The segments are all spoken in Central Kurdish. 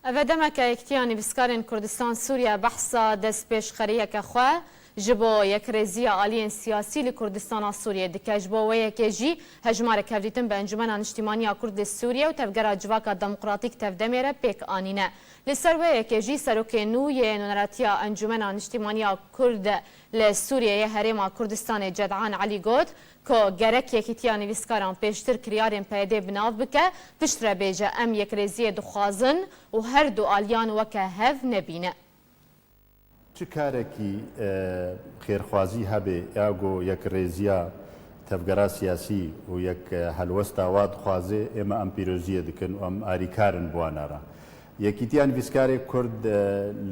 اوه دمک اکتیانی بسکارین کردستان سوریا بحثا دست پیش خریه که خواه جبو یک رزی عالی سیاسی لکردستان سوریه دکه جبو و یک جی هجمار کفریتن به انجمن اجتماعی کرد سوریه و تفگر جواک دموکراتیک تفدمره پیک آنینه لسر و یک جی سروک نوی نونراتیا انجمن اجتماعی کرد لسوریه هرم کردستان جدعان علی گود که گرک یکیتیانی ویسکاران پیشتر کریارین پیده بناو بکه پشتر بیجه ام یک رزی دخوازن و هر دو آلیان وکه هف نبینه. چه کارێکی خێرخوازی هەبێ یاگۆ یەک ڕێزیە تەفگەرا سیاسی و یەک هەلوەستا وا دخوازێ ئێمە ئەم پیرۆزیە دکن و ئەم ئاریکارن بوانارە یەکیتیان ویسکارێک کورد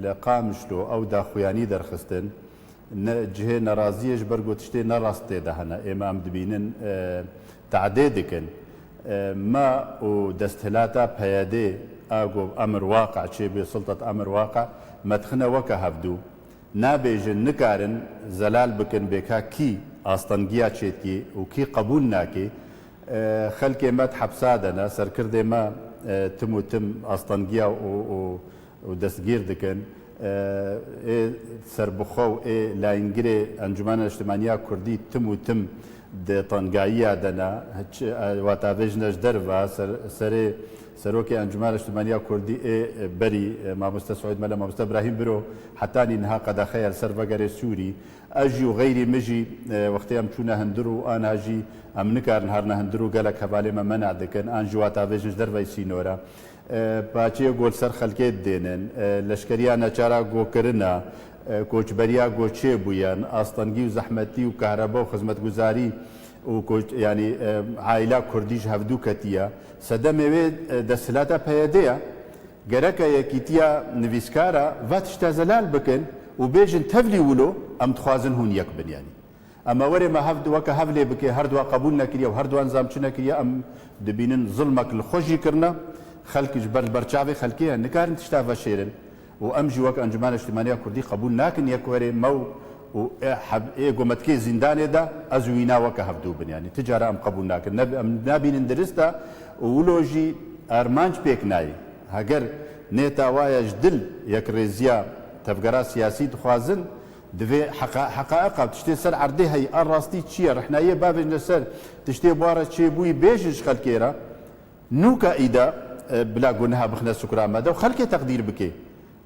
لە قامشتۆ ئەو داخویانی دەرخستن جهێ نەڕازیەش بەرگۆ تشتێ نەڕاست تێدا هەنە ئێمە ئەم دبینن تعدێ دکن ما و دەستهلاتا پەیادێ ئاگۆ ئەمر واقع چێ بێ سڵتەت ئەمر واقع مدخنه وکه هفدو نابیجن نکارن زلال بکن بکا کی آستانگیا چید کی و کی قبول ناکی خلک مت حبسادنا سرکرد ما تم و تم آستانگیا و دستگیر دکن سربخو لاینگری انجمن اجتماعی کردی تم و تم د طنقايا دنا واتافيجنش درفا سري سروكي انجمن اجتماعيه كردي بري ماموستا سعود ملا ماموستا ابراهيم برو حتى انها قد خيال سرفقري سوري اجي وغيري مجي وقت يوم كنا هندرو انا اجي ام نكار نهارنا هندرو قالك حوالي ما منع دكن انجي واتافيجنش درفا سينورا باچي گول سر خلکت دینن لشکریانا چارا گو کرنا کوچبریا گوچه بویان آستانگی و زحمتی و کهربا و خدمتگزاری و یعنی عائله کردیش هفدو کتیا سده موی دستلاتا پیاده گرک یکیتیا نویسکارا واتشتا زلال بکن و بیجن تفلی ولو ام تخوازن هون یک بن یعنی اما وری ما هفدو وکه هفلی بکی هر دوا قبول نکریا و هر دوا انزام چه نکریا ام دبینن ظلمک الخوشی کرنا خلق جبر برچاوي خلقيه نكارن تشتافا شيرن وامجي وك انجمان اجتماعيه كردي قبول ناكن يكوري مو وحب قومتكي زندان دا ازوينا وك هفدو بن يعني تجاره ام قبول ناكن نبي ندرستا ولوجي ارمانج بيك ناي هاجر نيتا وايا جدل يك ريزيا تفقرا سياسي تخوازن دفي حقائق تشتي سر عردي هي الراستي تشير احنا هي باب نسر تشتي بوارا تشي بوي بيجش خلكيرا نوكا ايدا بلا قنها بخنا سكرا ماذا وخلك تقدير بكي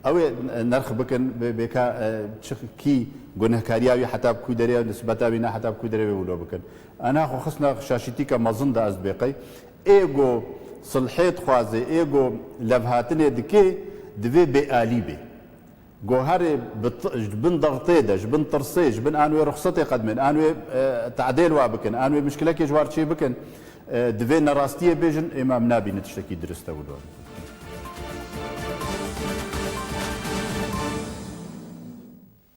او نرخ بكن بكا كي قنها كارياوي حتى بكو دريا نسبتا بينا حتى بكو دريا ولو بكن انا خو خصنا شاشتي كمظن دا ازبيقي ايغو صلحيت خوازي ايغو لفهاتني دكي دفي بآلي بي جوهري جبن ضغطي دا جبن طرسي جبن انوي رخصتي قدمن انوي تعديل وابكن انوي مشكله كي جوار شي بكن دوێ نەڕاستیە بێژن ئێمە نابینێت شتێکی درستە ولۆ